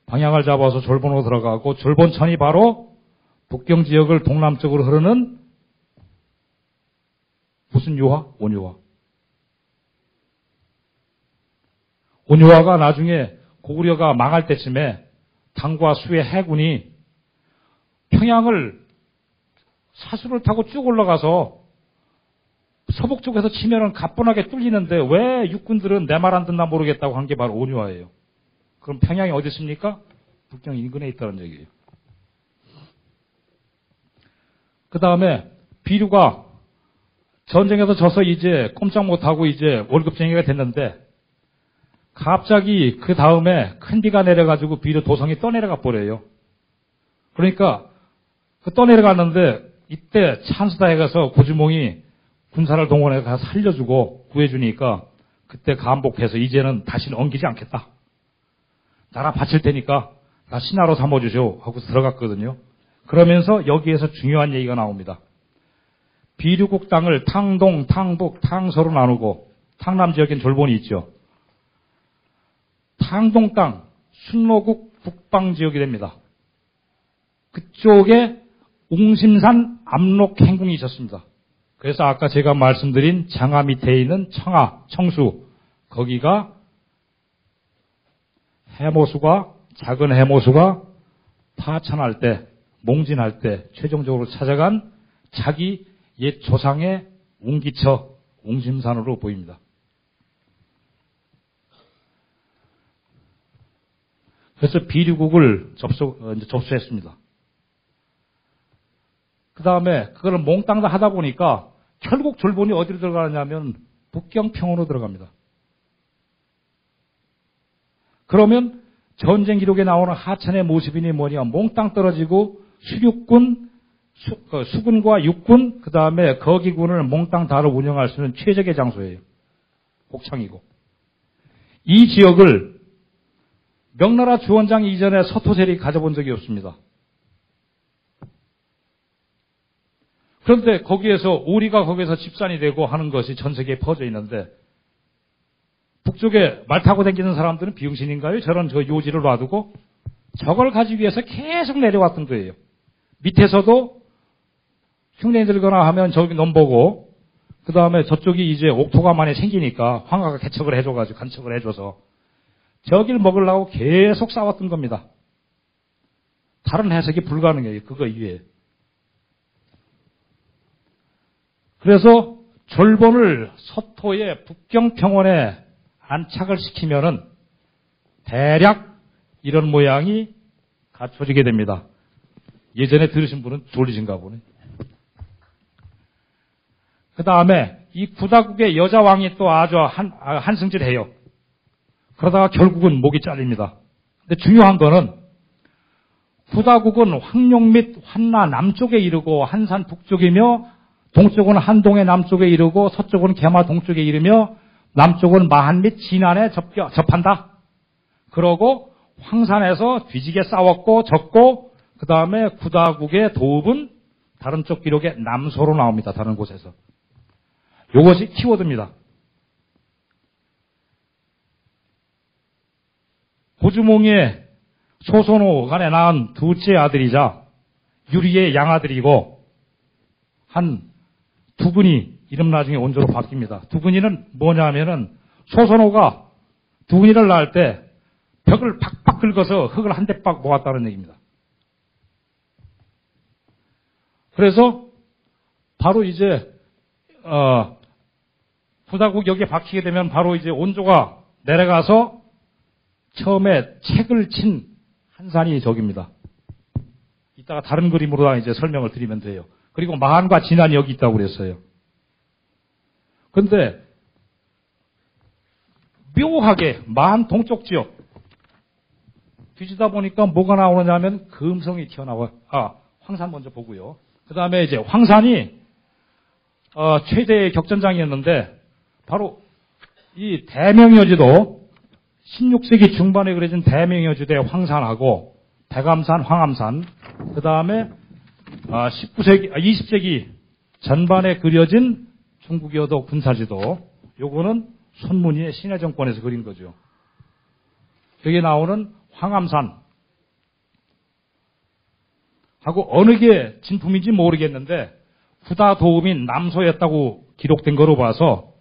방향을 잡아서 졸본으로 들어가고 졸본천이 바로 북경 지역을 동남쪽으로 흐르는 무슨 요하? 온요하. 온요하가 나중에 고구려가 망할 때쯤에 당과 수의 해군이 평양을 사수를 타고 쭉 올라가서 서북 쪽에서 치면은 가뿐하게 뚫리는데 왜 육군들은 내 말 안 듣나 모르겠다고 한 게 바로 온요하예요. 그럼 평양이 어디 있습니까? 북경 인근에 있다는 얘기예요. 그 다음에 비류가 전쟁에서 져서 이제 꼼짝 못하고 이제 월급쟁이가 됐는데 갑자기 그 다음에 큰 비가 내려가지고 비료 도성이 떠내려가 버려요. 그러니까 그 떠내려갔는데 이때 찬스다 해가서 고주몽이 군사를 동원해서 가서 살려주고 구해주니까 그때 감복해서 이제는 다시는 엉키지 않겠다. 나라 바칠 테니까 나 신하로 삼아주쇼 하고 들어갔거든요. 그러면서 여기에서 중요한 얘기가 나옵니다. 비류국 땅을 탕동, 탕북, 탕서로 나누고 탕남 지역엔 졸본이 있죠. 탕동 땅, 순로국 북방 지역이 됩니다. 그쪽에 웅심산 압록 행궁이 있었습니다. 그래서 아까 제가 말씀드린 장하 밑에 있는 청하, 청수, 거기가 해모수가, 작은 해모수가 파천할 때, 몽진할 때 최종적으로 찾아간 자기 옛 조상의 웅기처, 웅심산으로 보입니다. 그래서 비류국을 접수했습니다. 그 다음에 그거를 몽땅 다 하다 보니까 결국 졸본이 어디로 들어가느냐면 북경평으로 들어갑니다. 그러면 전쟁 기록에 나오는 하천의 모습이니 뭐냐 몽땅 떨어지고 수군과 육군 그 다음에 거기군을 몽땅 다로 운영할 수 있는 최적의 장소예요. 곡창이고 이 지역을 명나라 주원장 이전에 서토세력이 가져본 적이 없습니다. 그런데 거기에서 우리가 거기에서 집산이 되고 하는 것이 전 세계에 퍼져 있는데 북쪽에 말 타고 다니는 사람들은 비용신인가요? 저런 저 요지를 놔두고 저걸 가지기 위해서 계속 내려왔던 거예요. 밑에서도 흉내 들거나 하면 저기 넘보고 그 다음에 저쪽이 이제 옥토가 많이 생기니까 황하가 개척을 해줘가지고 간척을 해줘서 저길 먹으려고 계속 싸웠던 겁니다. 다른 해석이 불가능해요. 그거 이외에. 그래서 졸본을 서토의 북경평원에 안착을 시키면은 대략 이런 모양이 갖춰지게 됩니다. 예전에 들으신 분은 졸리신가 보네. 그 다음에 이 구다국의 여자왕이 또 아주 한승질해요. 그러다가 결국은 목이 잘립니다. 근데 중요한 거는 구다국은 황룡 및 환나 남쪽에 이르고 한산 북쪽이며 동쪽은 한동의 남쪽에 이르고 서쪽은 개마 동쪽에 이르며 남쪽은 마한 및 진안에 접한다. 그러고 황산에서 뒤지게 싸웠고 졌고 그 다음에 구다국의 도읍은 다른 쪽 기록에 남소로 나옵니다. 다른 곳에서. 이것이 키워드입니다. 고주몽의 소선호 간에 낳은 둘째 아들이자 유리의 양아들이고 한 두근이 이름 나중에 온조로 바뀝니다. 두근이는 뭐냐면은 소선호가 두근이를 낳을 때 벽을 팍팍 긁어서 흙을 한 대 빡 모았다는 얘기입니다. 그래서 바로 이제 구다국 여기에 박히게 되면 바로 이제 온조가 내려가서 처음에 책을 친 한산이 저기입니다. 이따가 다른 그림으로 이제 설명을 드리면 돼요. 그리고 마한과 진안이 여기 있다고 그랬어요. 그런데 묘하게 마한 동쪽 지역 뒤지다 보니까 뭐가 나오느냐면 금성이 튀어나와요. 황산 먼저 보고요. 그 다음에 이제 황산이 최대의 격전장이었는데 바로 이 대명여지도 16세기 중반에 그려진 대명여주대 황산하고 대감산, 황암산, 그 다음에 20세기 전반에 그려진 중국여도 군사지도, 요거는 손문희의 신해 정권에서 그린 거죠. 여기 나오는 황암산 하고 어느 게 진품인지 모르겠는데 구다도음인 남소였다고 기록된 거로 봐서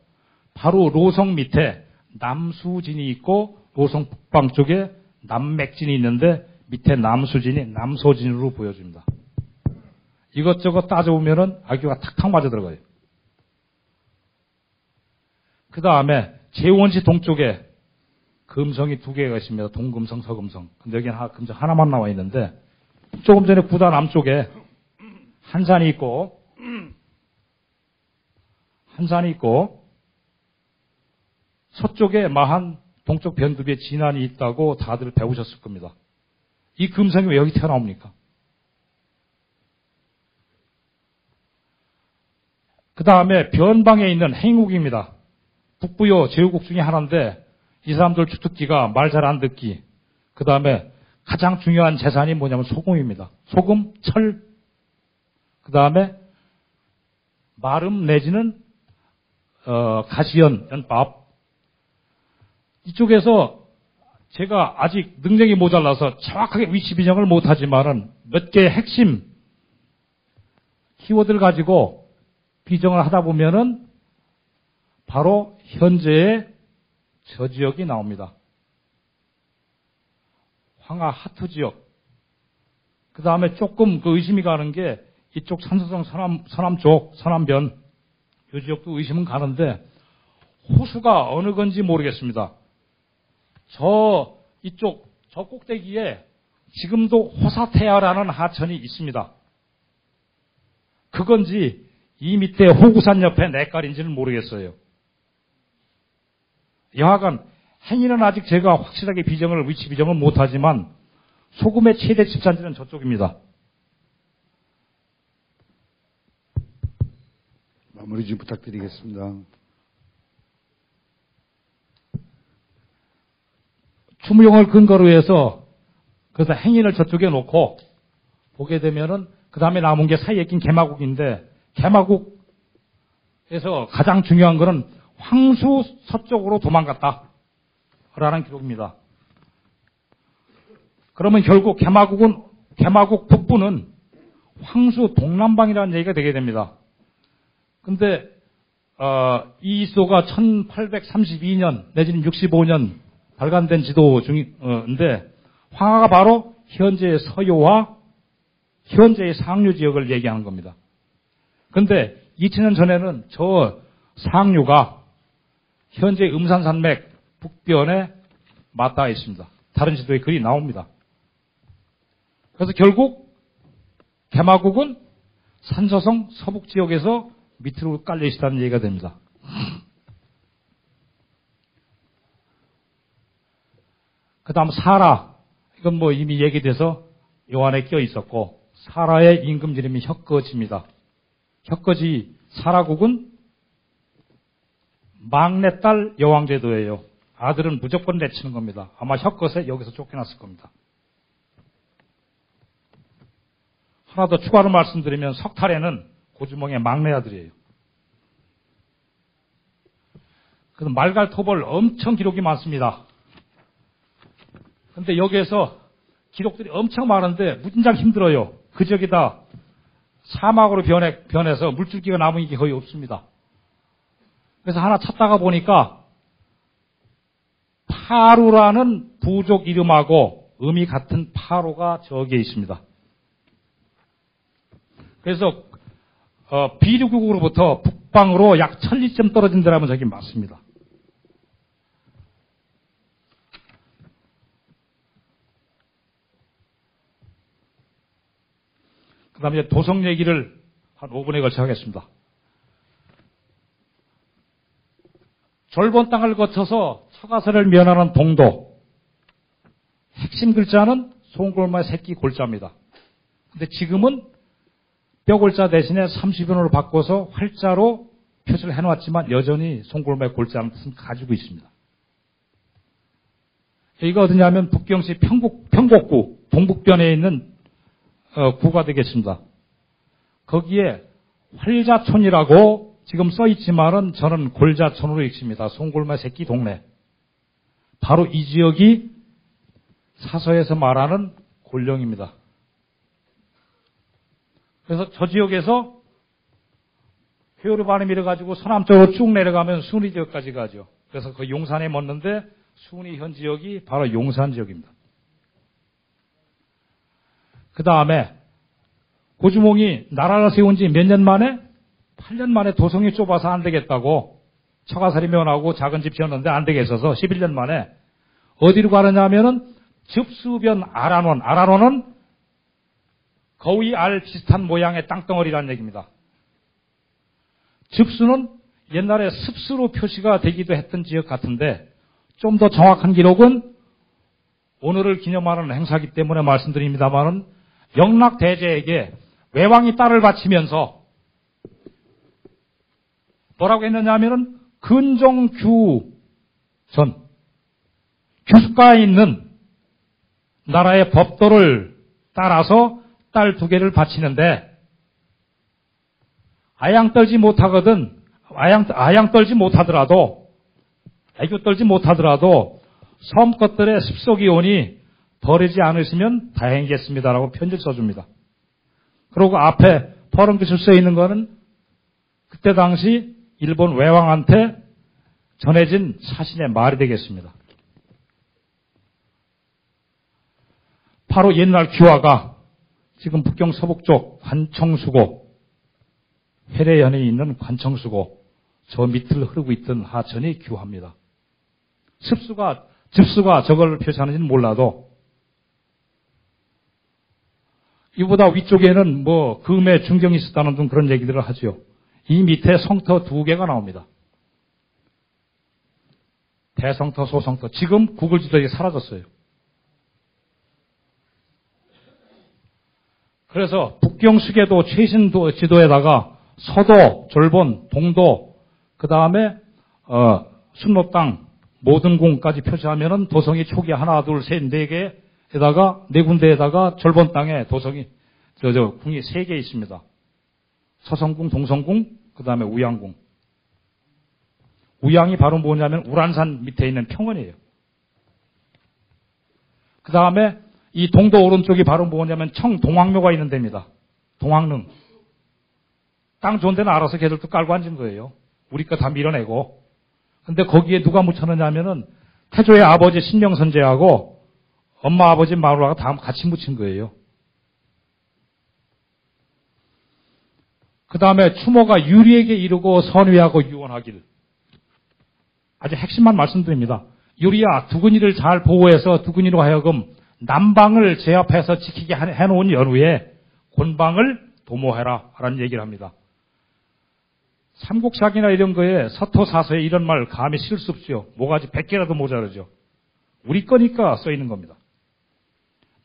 바로 로성 밑에 남수진이 있고 로성 북방 쪽에 남맥진이 있는데 밑에 남수진이 남소진으로 보여집니다. 이것저것 따져보면은 아기가 탁탁 맞아 들어가요. 그 다음에 제원시 동쪽에 금성이 두 개가 있습니다. 동금성, 서금성. 근데 여기는 금성 하나만 나와 있는데 조금 전에 구다 남쪽에 한산이 있고 서쪽에 마한 동쪽 변두비에 진안이 있다고 다들 배우셨을 겁니다. 이 금성이 왜 여기 튀어나옵니까? 그 다음에 변방에 있는 행국입니다. 북부요 제후국 중에 하나인데 이 사람들 주특기가 말 잘 안 듣기. 그 다음에 가장 중요한 재산이 뭐냐면 소금입니다. 소금, 철, 그 다음에 마름 내지는 가시연, 연밥. 이쪽에서 제가 아직 능력이 모자라서 정확하게 위치 비정을 못하지만은 몇 개의 핵심 키워드를 가지고 비정을 하다 보면은 바로 현재의 저 지역이 나옵니다. 황하 하트 지역. 그 다음에 조금 그 의심이 가는 게 이쪽 산서성 서남 쪽, 서남변. 이 지역도 의심은 가는데 호수가 어느 건지 모르겠습니다. 이쪽, 저 꼭대기에 지금도 호사태야라는 하천이 있습니다. 그건지 이 밑에 호구산 옆에 냇가리인지는 모르겠어요. 여하간 행위는 아직 제가 확실하게 위치 비정을 못하지만 소금의 최대 집산지는 저쪽입니다. 마무리 좀 부탁드리겠습니다. 추무용을 근거로 해서 그래서 행인을 저쪽에 놓고 보게 되면은 그 다음에 남은 게 사이에 낀 개마국인데 개마국에서 가장 중요한 거는 황수 서쪽으로 도망갔다라는 기록입니다. 그러면 결국 개마국 북부는 황수 동남방이라는 얘기가 되게 됩니다. 근데 이 이소가 1832년 내지는 65년 발간된 지도 중인데 황하가 바로 현재의 서요와 현재의 상류 지역을 얘기하는 겁니다. 근데 2000년 전에는 저 상류가 현재 음산산맥 북변에 맞닿아 있습니다. 다른 지도에 글이 나옵니다. 그래서 결국 개마국은 산서성 서북 지역에서 밑으로 깔려 있다는 얘기가 됩니다. 그 다음 사라. 이건 뭐 이미 얘기돼서 요 안에 껴 있었고, 사라의 임금 이름이 혁거지입니다. 혁거지 사라국은 막내딸 여왕제도예요. 아들은 무조건 내치는 겁니다. 아마 혁거세 여기서 쫓겨났을 겁니다. 하나 더 추가로 말씀드리면 석탈에는 고주몽의 막내 아들이에요. 그래서 말갈토벌 엄청 기록이 많습니다. 근데 여기에서 기록들이 엄청 많은데 무진장 힘들어요. 그 지역이다 사막으로 변해서 물줄기가 남은 게 거의 없습니다. 그래서 하나 찾다가 보니까 파루라는 부족 이름하고 의미 같은 파로가 저기에 있습니다. 그래서 비류국으로부터 북방으로 약 1000리쯤 떨어진 데라면 저기 맞습니다. 그 다음에 이제 도성 얘기를 한 5분에 걸쳐 하겠습니다. 졸본 땅을 거쳐서 처가선을 면하는 동도. 핵심 글자는 송골마의 새끼 골자입니다. 근데 지금은 뼈골자 대신에 30원으로 바꿔서 활자로 표시를 해놓았지만 여전히 송골마의 골자라는 뜻은 가지고 있습니다. 여기가 어디냐면 북경시 평곡구 동북변에 있는 구가 되겠습니다. 거기에 활자촌이라고 지금 써 있지만은 저는 골자촌으로 읽습니다. 송골매 새끼 동네. 바로 이 지역이 사서에서 말하는 골령입니다. 그래서 저 지역에서 회오르반이 밀어가지고 서남쪽으로 쭉 내려가면 순이 지역까지 가죠. 그래서 그 용산에 멎는데 순이 현 지역이 바로 용산 지역입니다. 그 다음에 고주몽이 나라를 세운 지 몇 년 만에? 8년 만에 도성이 좁아서 안 되겠다고 처가살이 면하고 작은 집 지었는데 안 되겠어서 11년 만에 어디로 가느냐면은 즙수변 아란원. 아란원은 거위 알 비슷한 모양의 땅덩어리라는 얘기입니다. 즙수는 옛날에 습수로 표시가 되기도 했던 지역 같은데 좀 더 정확한 기록은 오늘을 기념하는 행사이기 때문에 말씀드립니다만은 영락대제에게 외왕이 딸을 바치면서 뭐라고 했느냐 하면은 근정규전 규수가에 있는 나라의 법도를 따라서 딸 2개를 바치는데 아양 떨지 못하거든 아양 떨지 못하더라도 애교 떨지 못하더라도 섬 것들의 습속이오니 버리지 않으시면 다행이겠습니다라고 편지를 써줍니다. 그리고 앞에 퍼런기술 써 있는 거는 그때 당시 일본 외왕한테 전해진 사신의 말이 되겠습니다. 바로 옛날 귀화가 지금 북경 서북쪽 관청수고 해례현에 있는 관청수고 저 밑을 흐르고 있던 하천이 귀화입니다. 즙수가 저걸 표시하는지는 몰라도 이보다 위쪽에는 뭐 금의 중경이 있었다는 등 그런 얘기들을 하죠. 이 밑에 성터 2개가 나옵니다. 대성터, 소성터. 지금 구글 지도에 사라졌어요. 그래서 북경 수계도 최신 지도에다가 서도, 졸본, 동도, 그 다음에 순로 땅, 모든 궁까지 표시하면은 도성이 초기 하나, 둘, 셋, 4개에다가 4군데에다가 졸본 땅에 도성이 궁이 3개 있습니다. 서성궁, 동성궁, 그 다음에 우양궁. 우양이 바로 뭐냐면 우란산 밑에 있는 평원이에요. 그 다음에 이 동도 오른쪽이 바로 뭐냐면 청동학묘가 있는 데입니다. 동학릉. 땅 좋은 데는 알아서 걔들도 깔고 앉은 거예요. 우리 거 다 밀어내고. 근데 거기에 누가 묻혀놓냐면은 태조의 아버지 신명선제하고 엄마 아버지 마누라가 다 같이 묻힌 거예요. 그 다음에 추모가 유리에게 이르고 선위하고 유언하길. 아주 핵심만 말씀드립니다. 유리야, 두근이를 잘 보호해서 두근이로 하여금 남방을 제압해서 지키게 해놓은 연후에 곤방을 도모해라 라는 얘기를 합니다. 삼국사기나 이런 거에 서토사서에 이런 말 감히 실을 수 없죠. 뭐가지 100개라도 모자르죠. 우리 거니까 써 있는 겁니다.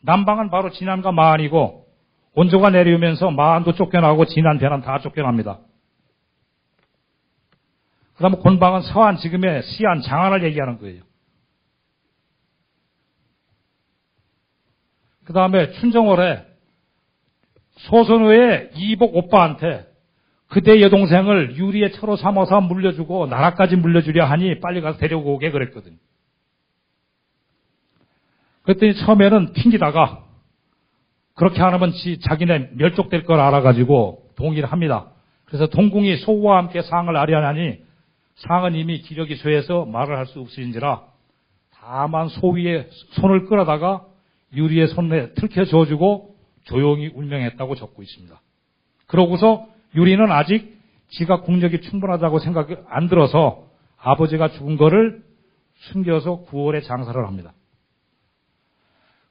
남방은 바로 진안과 마안이고 원조가 내려오면서 마안도 쫓겨나고 진안, 배란 다 쫓겨납니다. 그 다음에 곤방은 서안, 지금의 시안, 장안을 얘기하는 거예요. 그 다음에 춘정월에 소선우의 이복 오빠한테 그대 여동생을 유리의 처로 삼아서 물려주고 나라까지 물려주려 하니 빨리 가서 데리고 오게 그랬거든요. 그랬더니 처음에는 튕기다가 그렇게 안 하면 자기네 멸족될 걸 알아가지고 동의를 합니다. 그래서 동궁이 소와 함께 상을 아련하니 상은 이미 기력이 쇠해서 말을 할 수 없으신지라 다만 소 위에 손을 끌어다가 유리의 손에 틀켜 줘주고 조용히 운명했다고 적고 있습니다. 그러고서 유리는 아직 지가 국력이 충분하다고 생각이 안 들어서 아버지가 죽은 거를 숨겨서 9월에 장사를 합니다.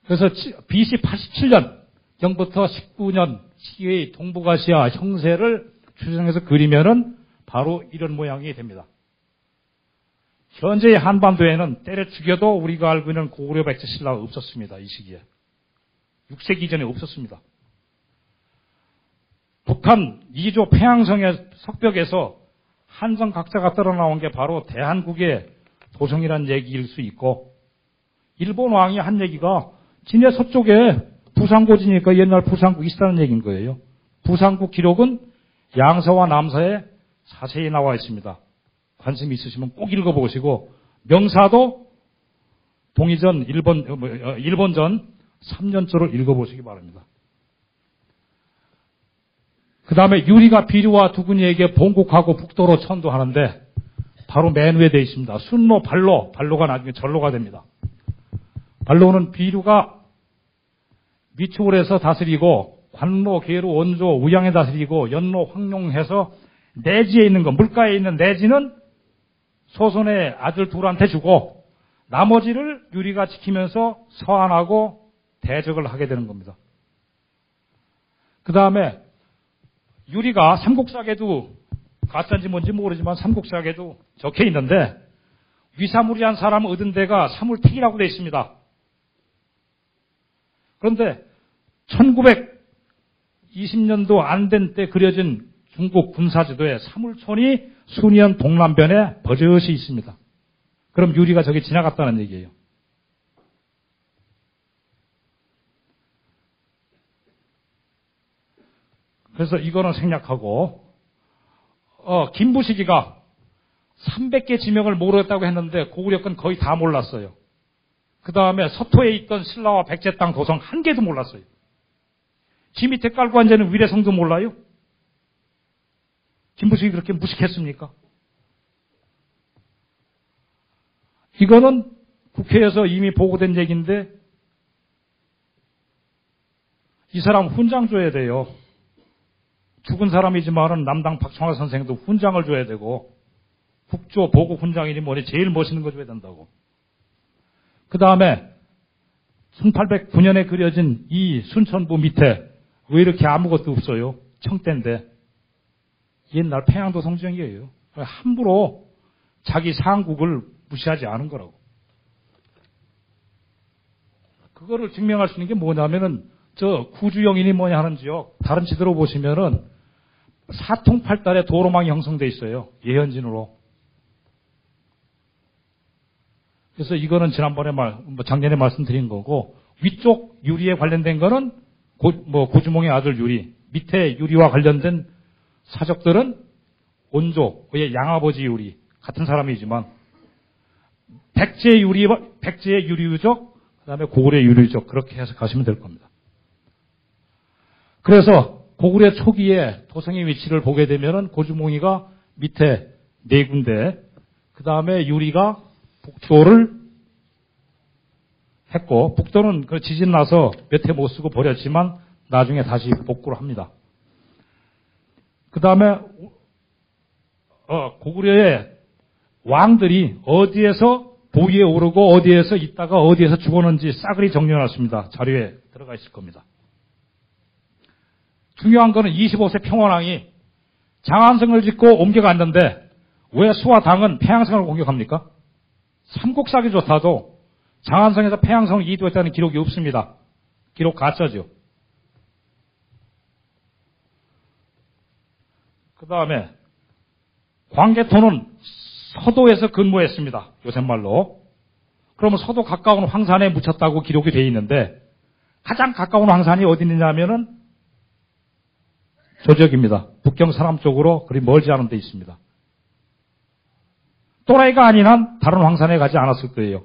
그래서 BC 87년 경부터 19년 시기의 동북아시아 형세를 추정해서 그리면은 바로 이런 모양이 됩니다. 현재의 한반도에는 때려 죽여도 우리가 알고 있는 고구려 백제 신라가 없었습니다. 이 시기에. 6세기 이전에 없었습니다. 북한 2조 평양성의 석벽에서 한성 각자가 떨어나온 게 바로 대한국의 도성이라는 얘기일 수 있고 일본 왕이 한 얘기가 진해 서쪽에 부산고지니까 옛날 부산국이 있다는 얘기인 거예요. 부산국 기록은 양서와 남서에 자세히 나와 있습니다. 관심 있으시면 꼭 읽어보시고 명사도 동의전 일본전 3년조를 읽어보시기 바랍니다. 그 다음에 유리가 비류와 두근이에게 봉국하고 북도로 천도하는데 바로 맨 위에 되어 있습니다. 순로, 발로가 나중에 전로가 됩니다. 발로는 비류가 미추홀에서 다스리고 관로, 계로, 원조, 우양에 다스리고 연로, 황룡해서 내지에 있는 거, 물가에 있는 내지는 소손의 아들 둘한테 주고 나머지를 유리가 지키면서 서안하고 대적을 하게 되는 겁니다. 그 다음에 유리가 삼국사에도 가짜인지 뭔지 모르지만 삼국사에도 적혀 있는데 위사무리한 사람 얻은 데가 사물택이라고 되어 있습니다. 그런데 1920년도 안 된 때 그려진 중국 군사지도에 사물촌이 순이현 동남변에 버젓이 있습니다. 그럼 유리가 저기 지나갔다는 얘기예요. 그래서 이거는 생략하고 김부식이가 300개 지명을 모르겠다고 했는데 고구려건 거의 다 몰랐어요. 그 다음에 서토에 있던 신라와 백제 땅 도성 한 개도 몰랐어요. 지 밑에 깔고 앉아있는 위례성도 몰라요? 김부식이 그렇게 무식했습니까? 이거는 국회에서 이미 보고된 얘기인데 이 사람 훈장 줘야 돼요. 죽은 사람이지만은 남당 박청화 선생도 훈장을 줘야 되고 국조 보고 훈장이니 뭐니 제일 멋있는 거 줘야 된다고. 그 다음에 1809년에 그려진 이 순천부 밑에 왜 이렇게 아무것도 없어요? 청대인데 옛날 평양도 성지형이에요. 함부로 자기 상국을 무시하지 않은 거라고. 그거를 증명할 수 있는 게 뭐냐면은 저 구주영인이 뭐냐 하는 지역 다른 지도로 보시면은 사통팔달에 도로망이 형성돼 있어요. 예현진으로. 그래서 이거는 지난번에 작년에 말씀드린 거고 위쪽 유리에 관련된 거는 고주몽의 아들 유리, 밑에 유리와 관련된 사적들은 온조의 양아버지 유리 같은 사람이지만 백제의 유리유적, 그다음에 고구려의 유리유적 그렇게 해석하시면 될 겁니다. 그래서 고구려 초기에 도성의 위치를 보게 되면은 고주몽이가 밑에 네 군데, 그 다음에 유리가 북도를 했고, 북도는 그 지진 나서 몇 해 못 쓰고 버렸지만 나중에 다시 복구를 합니다. 그 다음에 고구려의 왕들이 어디에서 보위에 오르고 어디에서 있다가 어디에서 죽었는지 싸그리 정리해놨습니다. 자료에 들어가 있을 겁니다. 중요한 거는 25세 평원왕이 장안성을 짓고 옮겨갔는데 왜 수와 당은 폐양성을 공격합니까? 삼국사기조차도 장안성에서 폐양성을 이도했다는 기록이 없습니다. 기록 가짜죠. 그 다음에 광개토는 서도에서 근무했습니다. 요새 말로. 그러면 서도 가까운 황산에 묻혔다고 기록이 되어 있는데 가장 가까운 황산이 어디 있느냐면은 조적입니다. 북경 서남 쪽으로 그리 멀지 않은 데 있습니다. 또라이가 아닌 한 다른 황산에 가지 않았을 거예요.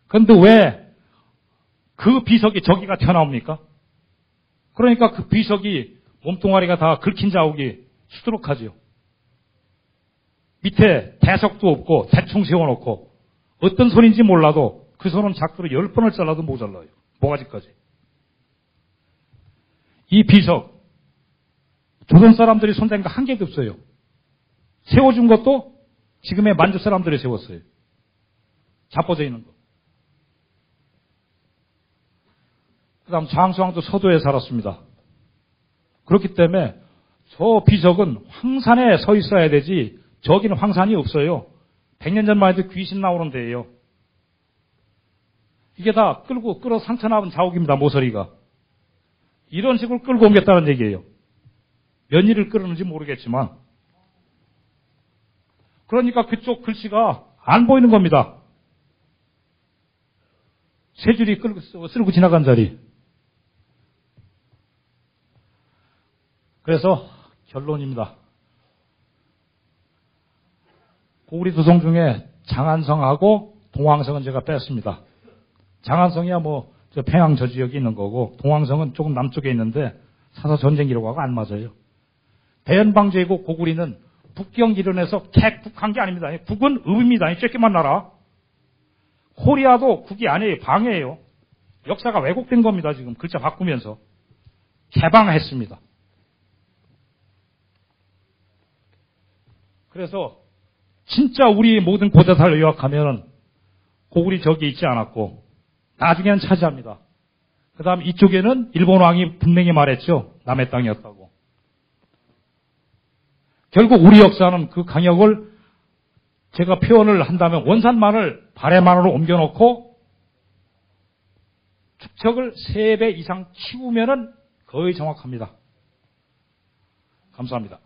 그런데 왜 그 비석이 저기가 튀어나옵니까? 그러니까 그 비석이 몸뚱아리가 다 긁힌 자국이 수두룩하지요. 밑에 대석도 없고 대충 세워놓고 어떤 손인지 몰라도 그 손은 작두로 10번을 잘라도 모자라요. 모가지까지. 이 비석 조선 사람들이 손댄 거 한 개도 없어요. 세워준 것도 지금의 만주 사람들이 세웠어요. 자빠져 있는 거. 그 다음 장수왕도 서도에 살았습니다. 그렇기 때문에 저 비석은 황산에 서 있어야 되지 저기는 황산이 없어요. 100년 전만 해도 귀신 나오는 데예요. 이게 다 끌어 상처나온 자국입니다. 모서리가. 이런 식으로 끌고 옮겼다는 얘기예요. 몇 일을 끌었는지 모르겠지만 그러니까 그쪽 글씨가 안 보이는 겁니다. 세 줄이 쓸고 지나간 자리. 그래서 결론입니다. 고구리 두 성 중에 장안성하고 동황성은 제가 뺐습니다. 장안성이야 저 평양 저 지역에 있는 거고, 동황성은 조금 남쪽에 있는데 사서 전쟁 기록하고 안 맞아요. 대연방제이고 고구리는 북경 기론에서 객국한 게 아닙니다. 국은 읍입니다. 쬐끼만 나라. 코리아도 국이 아니에요. 방해예요. 역사가 왜곡된 겁니다. 지금 글자 바꾸면서. 개방했습니다. 그래서 진짜 우리 모든 고대사를 요약하면 고구리 저기 있지 않았고 나중에는 차지합니다. 그 다음 이쪽에는 일본 왕이 분명히 말했죠. 남의 땅이었다고. 결국 우리 역사는 그 강역을 제가 표현을 한다면 원산만을 발해만으로 옮겨놓고 축척을 3배 이상 키우면은 거의 정확합니다. 감사합니다.